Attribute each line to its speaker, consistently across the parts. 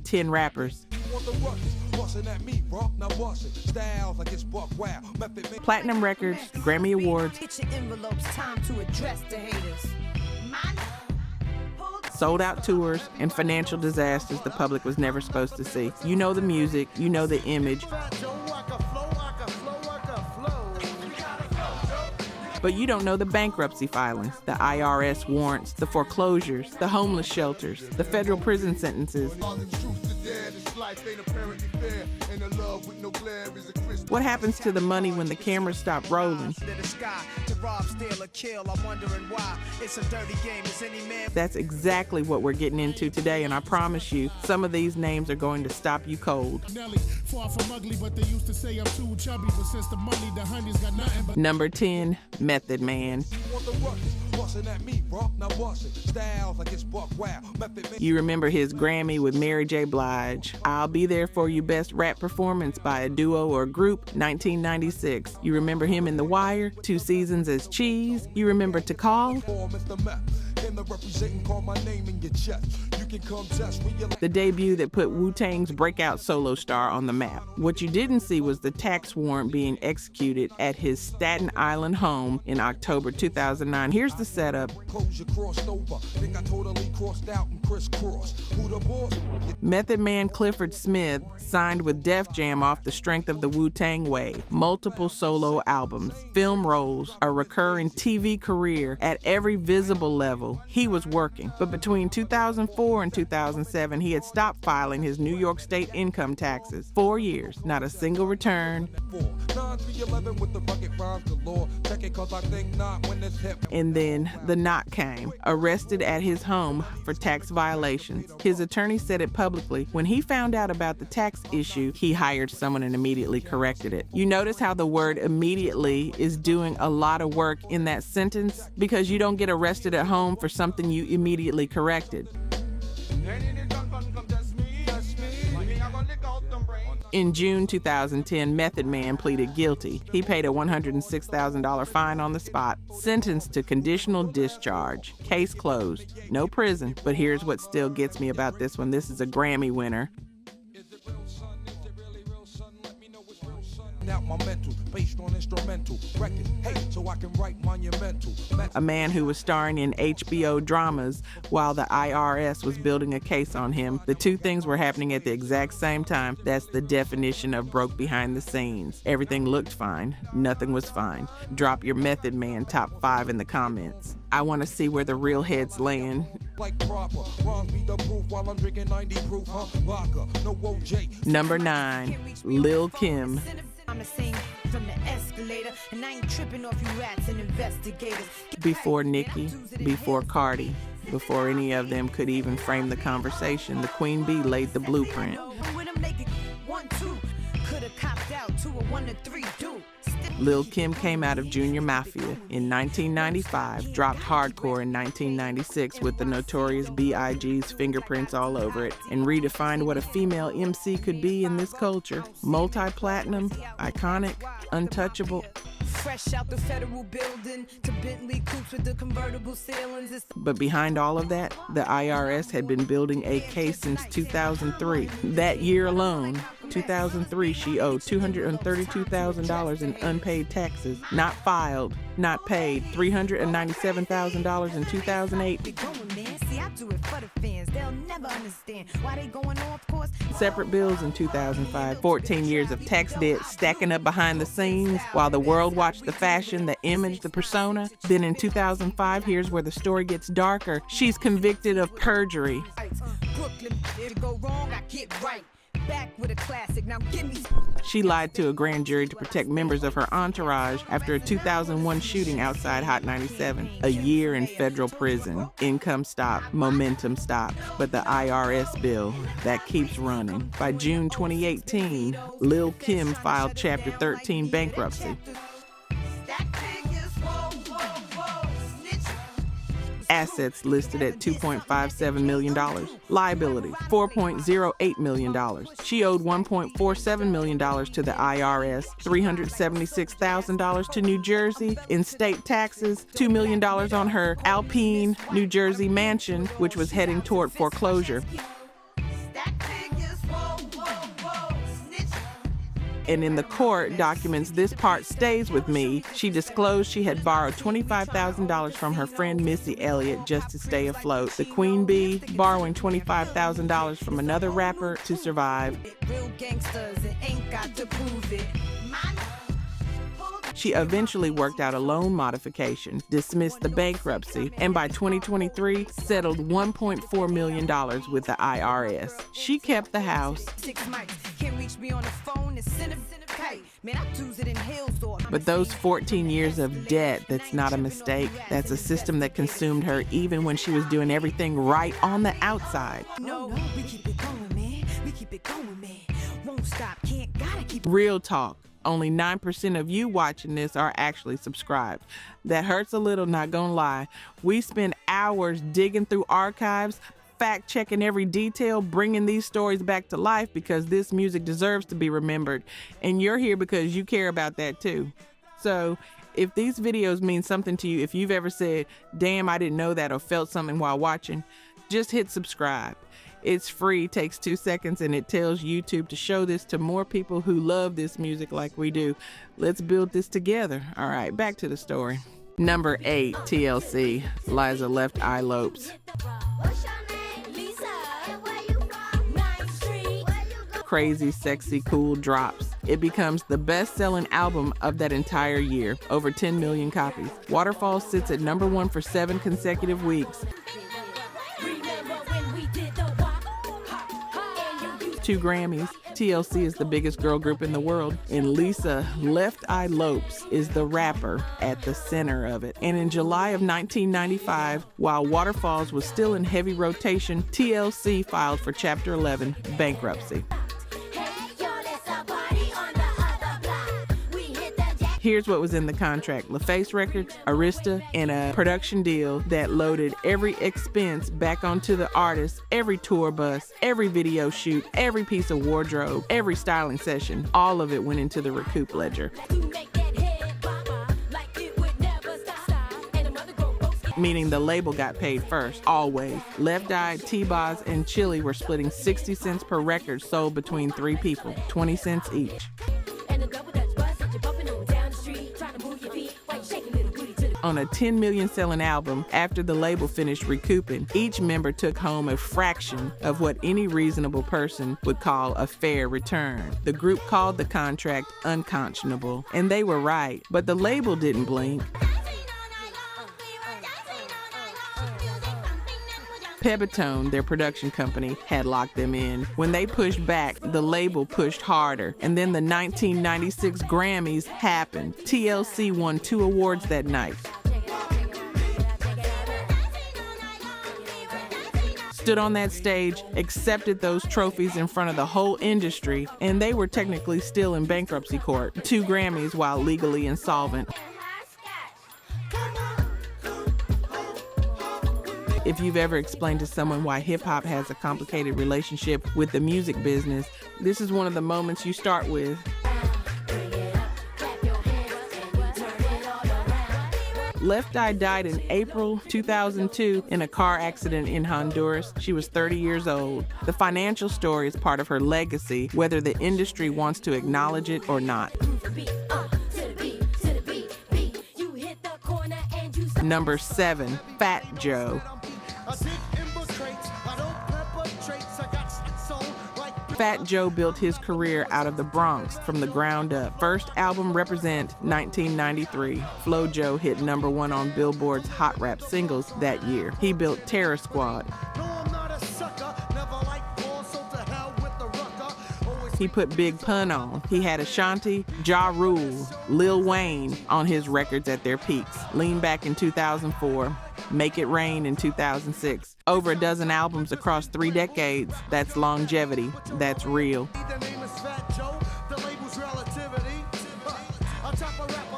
Speaker 1: 10 rappers. Platinum records, Grammy Awards, sold out tours, and financial disasters the public was never supposed to see. You know the music, you know the image, but you don't know the bankruptcy filings, the IRS warrants, the foreclosures, the homeless shelters, the federal prison sentences. What happens to the money when the cameras stop rolling? That's exactly what we're getting into today, and I promise you, some of these names are going to stop you cold. Number 10, Method Man. You remember his Grammy with Mary J. Blige, I'll Be There For You Best Rap Performance by a Duo or Group, 1996. You remember him in The Wire, 2 seasons as Cheese. You remember To Call? The debut that put Wu-Tang's breakout solo star on the map. What you didn't see was the tax warrant being executed at his Staten Island home in October 2009. Here's the setup. Method Man Clifford Smith signed with Def Jam off the strength of the Wu-Tang Way. Multiple solo albums, film roles, a recurring TV career at every visible level. He was working, but between 2004 and 2007, he had stopped filing his New York State income taxes. 4 years, not a single return. And then the knock came. Arrested at his home for tax violations. His attorney said it publicly. When he found out about the tax issue, he hired someone and immediately corrected it. You notice how the word immediately is doing a lot of work in that sentence? Because you don't get arrested at home for something you immediately corrected. In June 2010, Method Man pleaded guilty. He paid a $106,000 fine on the spot, sentenced to conditional discharge. Case closed. No prison. But here's what still gets me about this one. This is a Grammy winner. A man who was starring in HBO dramas while the IRS was building a case on him. The two things were happening at the exact same time. That's the definition of broke behind the scenes. Everything looked fine. Nothing was fine. Drop your Method Man top 5 in the comments. I want to see where the real heads land. Number 9, Lil Kim. Before Nicki, before Cardi, before any of them could even frame the conversation, the Queen Bee laid the blueprint. Lil Kim came out of Junior Mafia in 1995, dropped hardcore in 1996 with the notorious B.I.G's fingerprints all over it, and redefined what a female MC could be in this culture. Multi-platinum, iconic, untouchable. Fresh out the federal building to Bentley coupes with the convertible ceilings. But behind all of that, the IRS had been building a case since 2003. That year alone, 2003, she owed $232,000 in unpaid taxes, not filed, not paid, $397,000 in 2008. Separate bills in 2005, 14 years of tax debt stacking up behind the scenes while the world watched the fashion, the image, the persona. Then in 2005, here's where the story gets darker. She's convicted of perjury. Back with a classic. Now give me. She lied to a grand jury to protect members of her entourage after a 2001 shooting outside Hot 97. A year in federal prison. Income stopped. Momentum stopped. But the IRS bill, that keeps running. By June 2018, Lil Kim filed Chapter 13 bankruptcy. Assets listed at $2.57 million. Liability, $4.08 million. She owed $1.47 million to the IRS, $376,000 to New Jersey in state taxes, $2 million on her Alpine, New Jersey mansion, which was heading toward foreclosure. and in the court documents this part stays with me, she disclosed she had borrowed $25,000 from her friend Missy Elliott just to stay afloat. The Queen Bee borrowing $25,000 from another rapper to survive. She eventually worked out a loan modification, dismissed the bankruptcy, and by 2023 settled $1.4 million with the IRS. She kept the house, but those 14 years of debt, that's not a mistake. That's a system that consumed her even when she was doing everything right on the outside. We keep it going, man. We keep it going, man. Won't stop, gotta keep it. Real talk. Only 9% of you watching this are actually subscribed. That hurts a little, not gonna lie. We spend hours digging through archives, fact-checking every detail, bringing these stories back to life because this music deserves to be remembered. And you're here because you care about that too. So if these videos mean something to you, if you've ever said, damn, I didn't know that, or felt something while watching, just hit subscribe. It's free, takes 2 seconds, and it tells YouTube to show this to more people who love this music like we do. Let's build this together. All right, back to the story. Number 8, TLC, Liza Left Eye Lopes. Crazy, sexy, cool drops. It becomes the best-selling album of that entire year, over 10 million copies. Waterfall sits at number 1 for 7 consecutive weeks. 2 Grammys. TLC is the biggest girl group in the world, and Lisa Left Eye Lopes is the rapper at the center of it. And in July of 1995, while Waterfalls was still in heavy rotation, TLC filed for Chapter 11, bankruptcy. Here's what was in the contract. LaFace Records, Arista, and a production deal that loaded every expense back onto the artist, every tour bus, every video shoot, every piece of wardrobe, every styling session. All of it went into the recoup ledger. Meaning the label got paid first, always. Left Eye, T-Boz, and Chili were splitting 60 cents per record sold between 3 people, 20 cents each. On a 10 million selling album, after the label finished recouping, each member took home a fraction of what any reasonable person would call a fair return. The group called the contract unconscionable, and they were right, but the label didn't blink. Pepitone, their production company, had locked them in. When they pushed back, the label pushed harder. And then the 1996 Grammys happened. TLC won 2 awards that night. Stood on that stage, accepted those trophies in front of the whole industry, and they were technically still in bankruptcy court. 2 Grammys while legally insolvent. If you've ever explained to someone why hip-hop has a complicated relationship with the music business, this is one of the moments you start with. Left Eye died in April 2002 in a car accident in Honduras. She was 30 years old. The financial story is part of her legacy, whether the industry wants to acknowledge it or not. Number 7, Fat Joe. Fat Joe built his career out of the Bronx from the ground up. First album, Represent, 1993. Flo Joe hit number 1 on Billboard's Hot Rap Singles that year. He built Terror Squad. He put Big Pun on. He had Ashanti, Ja Rule, Lil Wayne on his records at their peaks. Lean Back in 2004. Make It Rain in 2006. Over a dozen albums across 3 decades. That's longevity. That's real.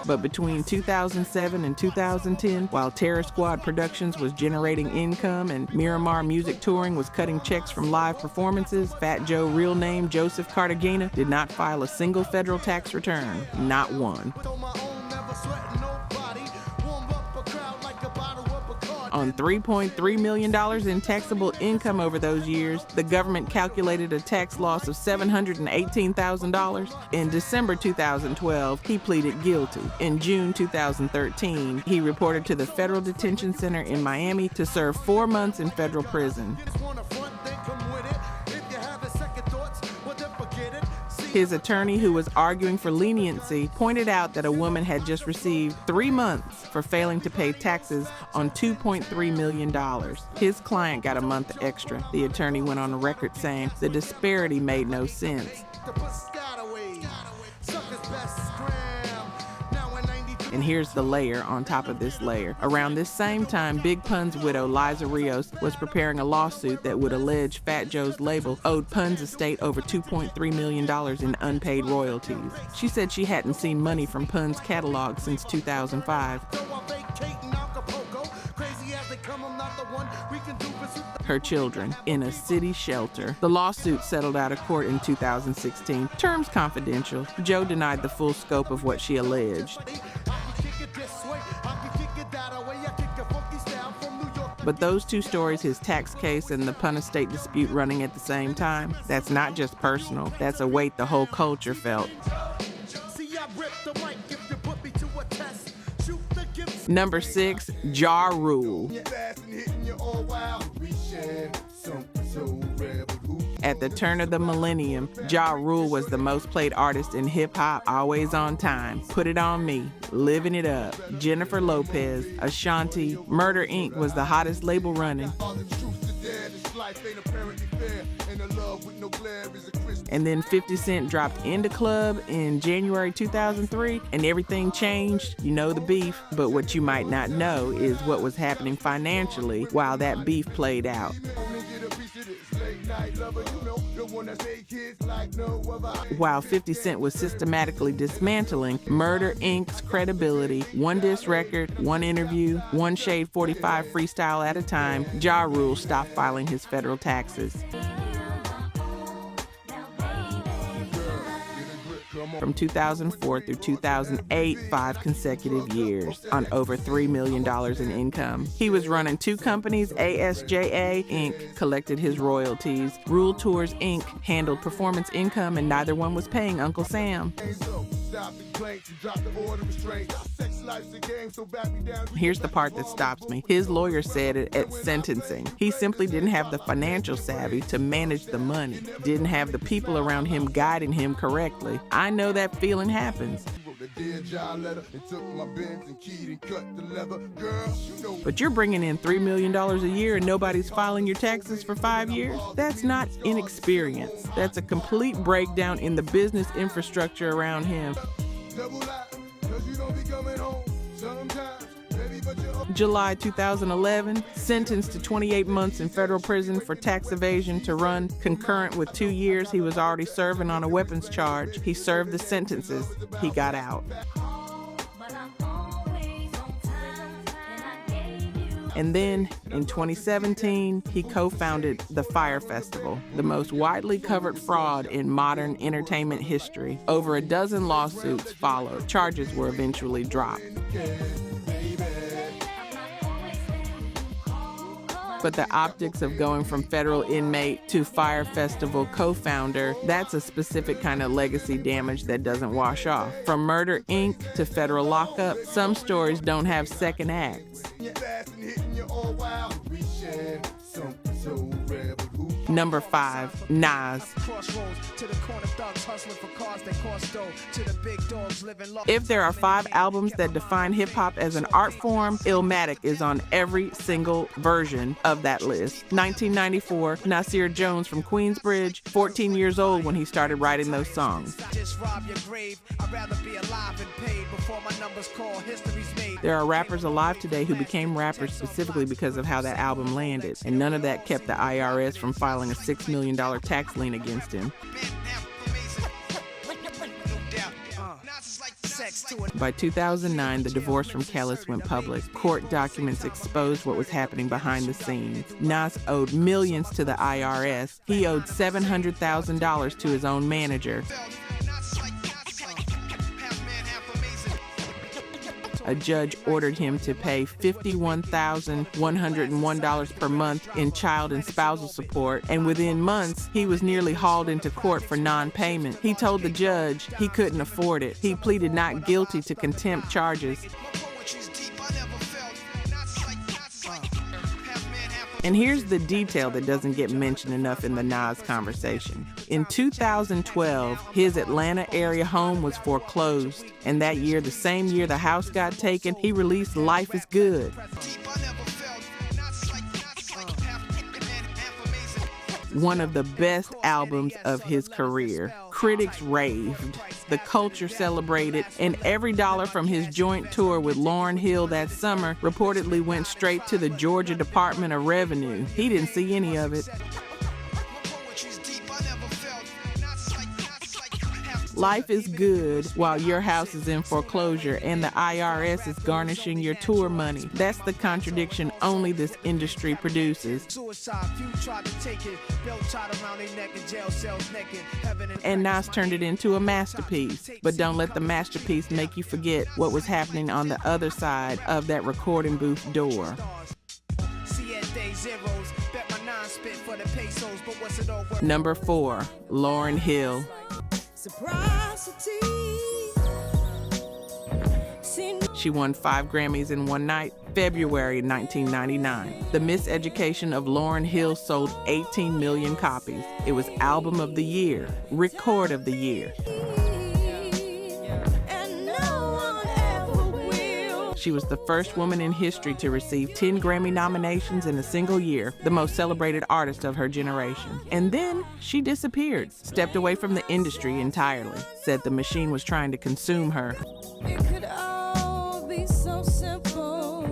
Speaker 1: But between 2007 and 2010, while Terror Squad Productions was generating income and Miramar Music Touring was cutting checks from live performances, Fat Joe, real name Joseph Cartagena, did not file a single federal tax return. Not one. On $3.3 million in taxable income over those years, the government calculated a tax loss of $718,000. In December 2012, he pleaded guilty. In June 2013, he reported to the Federal Detention Center in Miami to serve 4 months in federal prison. His attorney, who was arguing for leniency, pointed out that a woman had just received 3 months for failing to pay taxes on $2.3 million. His client got a month extra. The attorney went on the record saying the disparity made no sense. And here's the layer on top of this layer. Around this same time, Big Pun's widow, Liza Rios, was preparing a lawsuit that would allege Fat Joe's label owed Pun's estate over $2.3 million in unpaid royalties. She said she hadn't seen money from Pun's catalog since 2005. Her children in a city shelter. The lawsuit settled out of court in 2016. Terms confidential. Joe denied the full scope of what she alleged. But those two stories, his tax case and the Pun estate dispute running at the same time, that's not just personal. That's a weight the whole culture felt. Number 6, Ja Rule. At the turn of the millennium, Ja Rule was the most played artist in hip-hop, always on time. Put It On Me, Living It Up, Jennifer Lopez, Ashanti, Murder Inc. was the hottest label running. And then 50 Cent dropped In the Club in January 2003, and everything changed. You know the beef, but what you might not know is what was happening financially while that beef played out. While 50 Cent was systematically dismantling Murder Inc.'s credibility, one diss record, one interview, one Shade 45 freestyle at a time, Ja Rule stopped filing his federal taxes. From 2004 through 2008, 5 consecutive years on over $3 million in income. He was running 2 companies. ASJA Inc. collected his royalties. Rule Tours Inc. handled performance income, and neither one was paying Uncle Sam. Here's the part that stops me. His lawyer said it at sentencing. He simply didn't have the financial savvy to manage the money, didn't have the people around him guiding him correctly. I know that feeling happens. But you're bringing in $3 million a year and nobody's filing your taxes for 5 years? That's not inexperience. That's a complete breakdown in the business infrastructure around him. July 2011, sentenced to 28 months in federal prison for tax evasion to run concurrent with 2 years he was already serving on a weapons charge. He served the sentences. He got out. And then, in 2017, he co-founded the Fyre Festival, the most widely covered fraud in modern entertainment history. Over a dozen lawsuits followed. Charges were eventually dropped. But the optics of going from federal inmate to Fyre Festival co-founder, that's a specific kind of legacy damage that doesn't wash off. From Murder Inc. to federal lockup, some stories don't have second acts. Number 5, Nas. If there are 5 albums that define hip-hop as an art form, Illmatic is on every single version of that list. 1994, Nasir Jones from Queensbridge, 14 years old when he started writing those songs. There are rappers alive today who became rappers specifically because of how that album landed, and none of that kept the IRS from filing a $6 million tax lien against him. By 2009, the divorce from Kelis went public. Court documents exposed what was happening behind the scenes. Nas owed millions to the IRS. He owed $700,000 to his own manager. a judge ordered him to pay $51,101 per month in child and spousal support, and within months, he was nearly hauled into court for non-payment. He told the judge he couldn't afford it. He pleaded not guilty to contempt charges. And here's the detail that doesn't get mentioned enough in the Nas conversation. In 2012, his Atlanta area home was foreclosed, and that year, the same year the house got taken, he released Life is Good. One of the best albums of his career. Critics raved, the culture celebrated, and every dollar from his joint tour with Lauryn Hill that summer reportedly went straight to the Georgia Department of Revenue. He didn't see any of it. Life is good while your house is in foreclosure and the IRS is garnishing your tour money. That's the contradiction only this industry produces. And Nas turned it into a masterpiece. But don't let the masterpiece make you forget what was happening on the other side of that recording booth door. Number 4, Lauryn Hill. She won 5 Grammys in one night, February 1999. The Miseducation of Lauryn Hill sold 18 million copies. It was Album of the Year, Record of the Year. She was the first woman in history to receive 10 Grammy nominations in a single year, the most celebrated artist of her generation. And then she disappeared, stepped away from the industry entirely, said the machine was trying to consume her. It could all be so simple.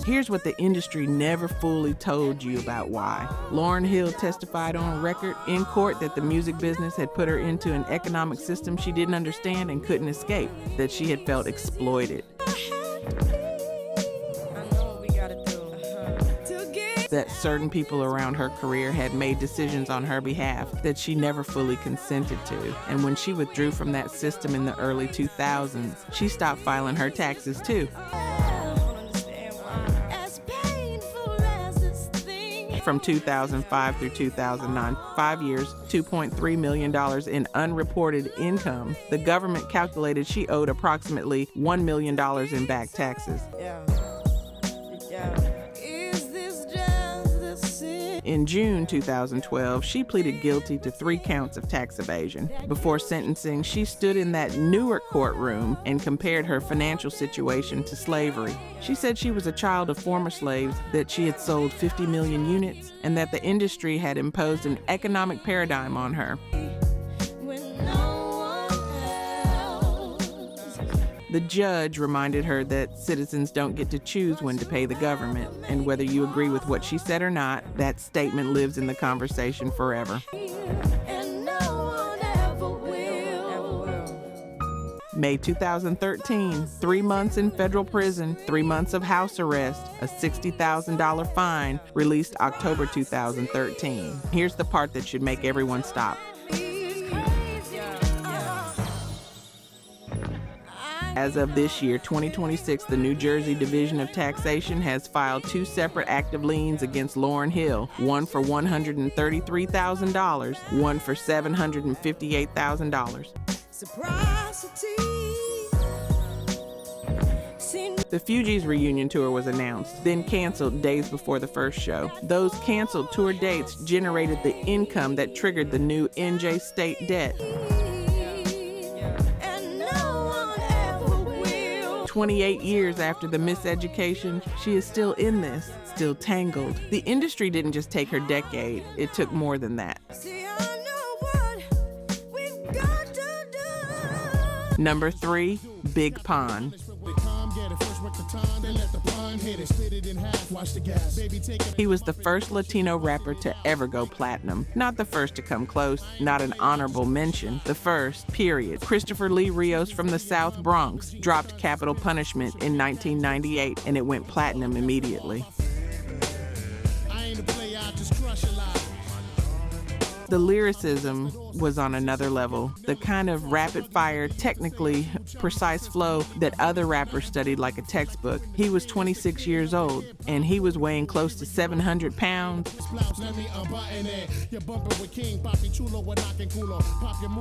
Speaker 1: Here's what the industry never fully told you about why. Lauryn Hill testified on record in court that the music business had put her into an economic system she didn't understand and couldn't escape, that she had felt exploited. That certain people around her career had made decisions on her behalf that she never fully consented to. And when she withdrew from that system in the early 2000s, she stopped filing her taxes too. From 2005 through 2009, 5 years, $2.3 million in unreported income. The government calculated she owed approximately $1 million in back taxes. In June 2012, she pleaded guilty to 3 counts of tax evasion. Before sentencing, she stood in that Newark courtroom and compared her financial situation to slavery. She said she was a child of former slaves, that she had sold 50 million units, and that the industry had imposed an economic paradigm on her. The judge reminded her that citizens don't get to choose when to pay the government, and whether you agree with what she said or not, that statement lives in the conversation forever. May 2013, 3 months in federal prison, 3 months of house arrest, a $60,000 fine, released October 2013. Here's the part that should make everyone stop. As of this year, 2026, the New Jersey Division of Taxation has filed 2 separate active liens against Lauryn Hill, one for $133,000, one for $758,000. The Fugees reunion tour was announced, then canceled days before the first show. Those canceled tour dates generated the income that triggered the new N.J. state debt. 28 years after the miseducation, she is still in this, still tangled. The industry didn't just take her decade, it took more than that. Number 3, Big Pun. He was the first Latino rapper to ever go platinum. Not the first to come close, not an honorable mention. The first, period. Christopher Lee Rios from the South Bronx dropped Capital Punishment in 1998, and it went platinum immediately. The lyricism was on another level, the kind of rapid-fire, technically precise flow that other rappers studied like a textbook. He was 26 years old, and he was weighing close to 700 pounds.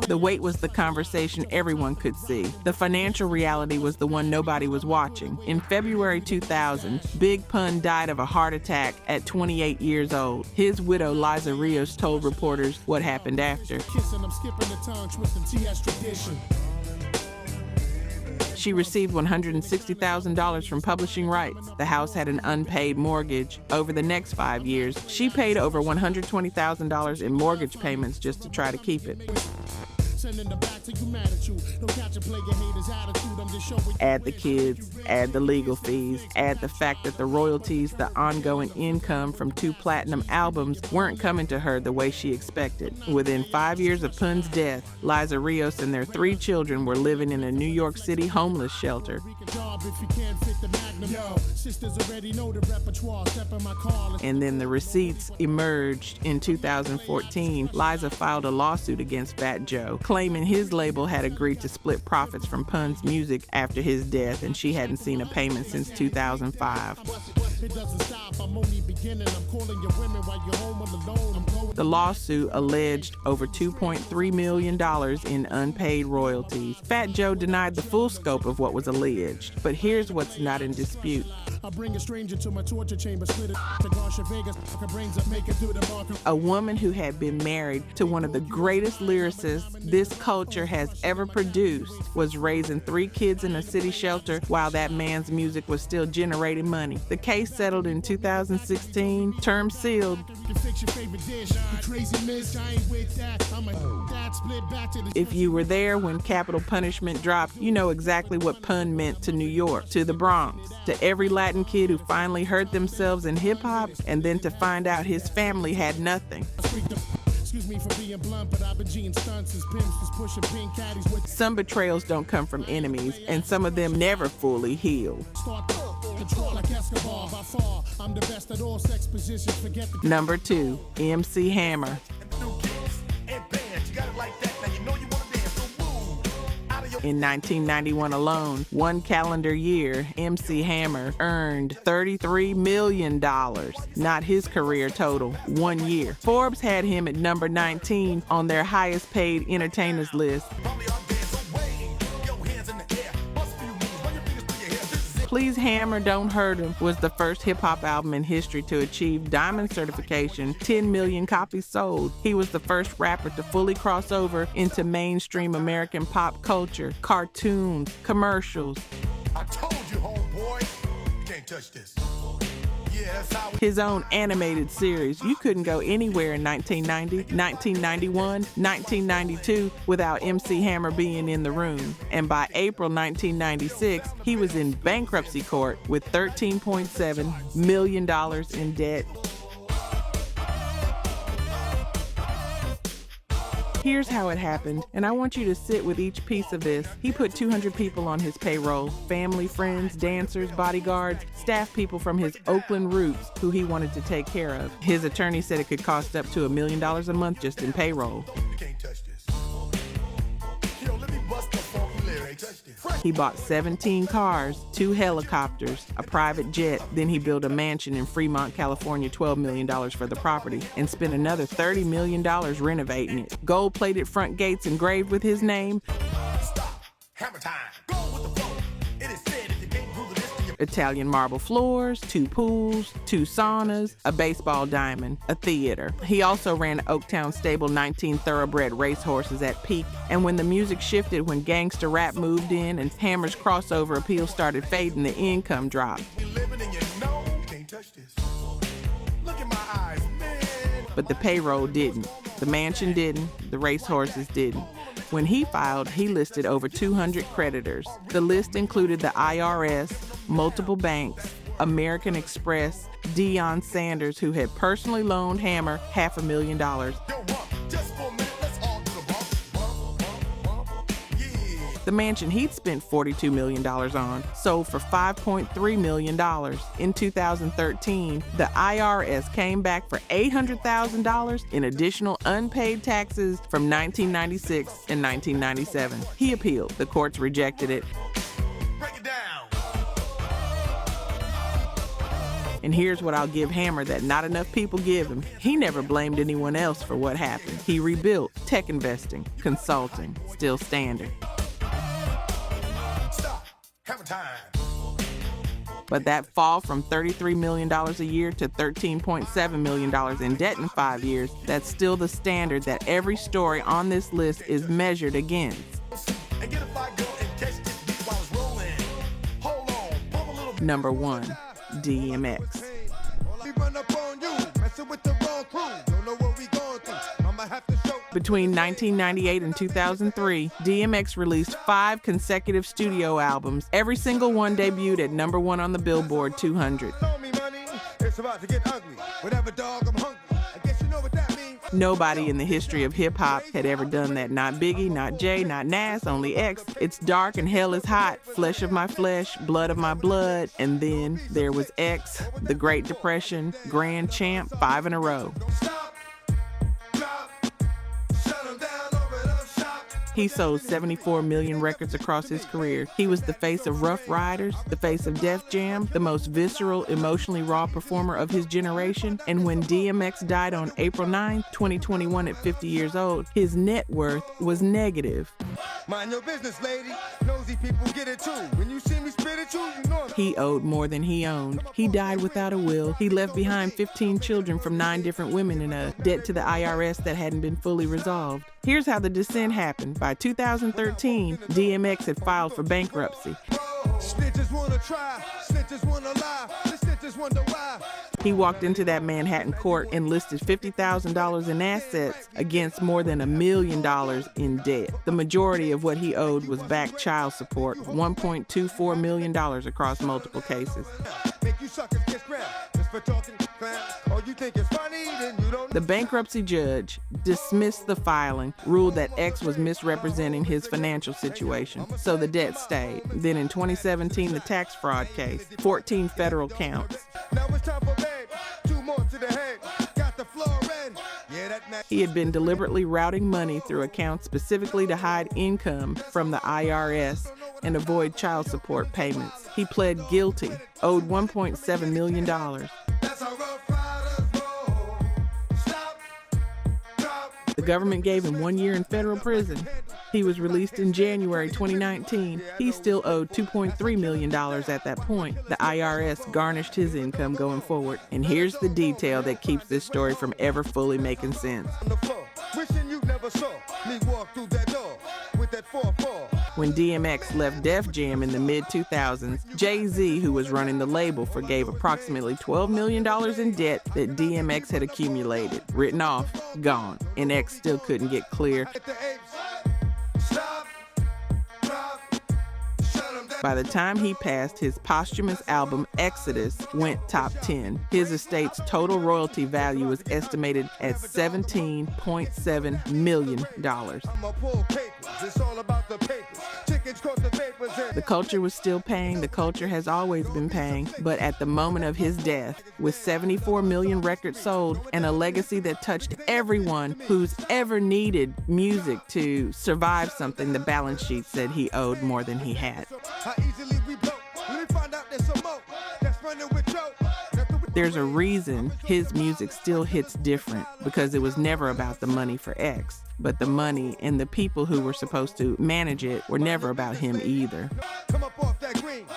Speaker 1: The weight was the conversation everyone could see. The financial reality was the one nobody was watching. In February 2000, Big Pun died of a heart attack at 28 years old. His widow, Liza Rios, told reporters what happened after. She received $160,000 from publishing rights. The house had an unpaid mortgage. Over the next 5 years, she paid over $120,000 in mortgage payments just to try to keep it. Add the kids, add the legal fees, add the fact that the royalties, the ongoing income from 2 platinum albums weren't coming to her the way she expected. Within 5 years of Pun's death, Liza Rios and their 3 children were living in a New York City homeless shelter. And then the receipts emerged in 2014. Liza filed a lawsuit against Fat Joe, claiming his label had agreed to split profits from Pun's music after his death, and she hadn't seen a payment since 2005. The lawsuit alleged over $2.3 million in unpaid royalties. Fat Joe denied the full scope of what was alleged, but here's what's not in dispute. A woman who had been married to one of the greatest lyricists this culture has ever produced was raising 3 kids in a city shelter while that man's music was still generating money. The case settled in 2016, term sealed. If you were there when capital punishment dropped, you know exactly what Pun meant to New York, to the Bronx, to every Latin kid who finally heard themselves in hip-hop and then to find out his family had nothing. Some betrayals don't come from enemies, and some of them never fully heal. Number 2, MC Hammer. In 1991 alone, one calendar year, MC Hammer earned $33 million, not his career total, 1 year. Forbes had him at number 19 on their highest paid entertainers list. Please Hammer, Don't Hurt Him was the first hip-hop album in history to achieve diamond certification, 10 million copies sold. He was the first rapper to fully cross over into mainstream American pop culture, cartoons, commercials. I told you, homeboy, you can't touch this. His own animated series. You couldn't go anywhere in 1990, 1991, 1992 without MC Hammer being in the room. And by April 1996, he was in bankruptcy court with $13.7 million in debt. Here's how it happened, and I want you to sit with each piece of this. He put 200 people on his payroll, family, friends, dancers, bodyguards, staff people from his Oakland roots who he wanted to take care of. His attorney said it could cost up to $1 million a month just in payroll. You can't touch this. Let me bust the funky lyrics. He bought 17 cars, 2 helicopters, a private jet, then he built a mansion in Fremont, California, $12 million for the property, and spent another $30 million renovating it. Gold-plated front gates engraved with his name. Stop. Hammer time. Go with the flow. It is said if you can't Google this, then you... Italian marble floors, 2 pools, 2 saunas, a baseball diamond, a theater. He also ran Oaktown stable 19 thoroughbred racehorses at peak, and when the music shifted, when gangster rap moved in and Hammer's crossover appeal started fading, the income dropped. But the payroll didn't. The mansion didn't. The racehorses didn't. When he filed, he listed over 200 creditors. The list included the IRS, multiple banks, American Express, Deion Sanders, who had personally loaned Hammer $500,000. The mansion he'd spent $42 million on sold for $5.3 million. In 2013, the IRS came back for $800,000 in additional unpaid taxes from 1996 and 1997. He appealed. The courts rejected it.
Speaker 2: Break it down.
Speaker 1: And here's what I'll give Hammer that not enough people give him. He never blamed anyone else for what happened. He rebuilt. Tech investing, consulting, still standing.
Speaker 2: Stop. Hammer time.
Speaker 1: But that fall from $33 million a year to $13.7 million in debt in 5 years, that's still the standard that every story on this list is measured against.
Speaker 2: And get a fire girl and catch this beat while it's rolling. Hold on, pump a little bit.
Speaker 1: Number 1, DMX. Between 1998 and 2003, DMX released 5 consecutive studio albums. Every single one debuted at number 1 on the Billboard 200. Nobody in the history of hip-hop had ever done that. Not Biggie, not Jay, not Nas, only X. It's dark and hell is hot, flesh of my flesh, blood of my blood. And then there was X, the Great Depression, Grand Champ, 5 in a row. He sold 74 million records across his career. He was the face of Rough Riders, the face of Def Jam, the most visceral, emotionally raw performer of his generation. And when DMX died on April 9, 2021 at 50 years old, his net worth was negative.
Speaker 3: Mind your business, lady. Nosy people get it too. When you see me spit at you, you know it.
Speaker 1: He owed more than he owned. He died without a will. He left behind 15 children from 9 different women and a debt to the IRS that hadn't been fully resolved. Here's how the descent happened. By 2013, DMX had filed for bankruptcy.
Speaker 3: Snitches wanna try, snitches wanna lie, the snitches wonder why.
Speaker 1: He walked into that Manhattan court and listed $50,000 in assets against more than $1 million in debt. The majority of what he owed was back child support, $1.24 million across multiple cases.
Speaker 3: Make you suckers kiss ground, just for talking clown. Oh, you think it's funny, then you don't.
Speaker 1: The bankruptcy judge dismissed the filing, ruled that X was misrepresenting his financial situation, so the debt stayed. Then in 2017, the tax fraud case, 14 federal counts.
Speaker 3: Now it's time for bed, 2 more to the head, got the floor in. Yeah, that man.
Speaker 1: He had been deliberately routing money through accounts specifically to hide income from the IRS and avoid child support payments. He pled guilty, owed $1.7 million.
Speaker 3: That's how Rough Riders roll. Stop, drop.
Speaker 1: The government gave him 1 year in federal prison. He was released in January 2019. He still owed $2.3 million at that point. The IRS garnished his income going forward. And here's the detail that keeps this story from ever fully making sense.
Speaker 3: On the floor, wishing you never saw me walk through that door with that 4-4.
Speaker 1: When DMX left Def Jam in the mid-2000s, Jay-Z, who was running the label, forgave approximately $12 million in debt that DMX had accumulated. Written off, gone, and X still couldn't get clear.
Speaker 3: At the apes, stop, drop, shut 'em down.
Speaker 1: By the time he passed, his posthumous album Exodus went top 10. His estate's total royalty value was estimated at $17.7 million.
Speaker 3: I'ma pull papers, it's all about the papers. Chickens caught the vapors in.
Speaker 1: The culture was still paying, the culture has always been paying, but at the moment of his death, with 74 million records sold and a legacy that touched everyone who's ever needed music to survive something, the balance sheet said he owed more than he had.
Speaker 3: How easily we blow. When we find out there's some more that's running with Joe.
Speaker 1: There's a reason his music still hits different, because it was never about the money for X, but the money and the people who were supposed to manage it were never about him either.
Speaker 3: Come up off that green.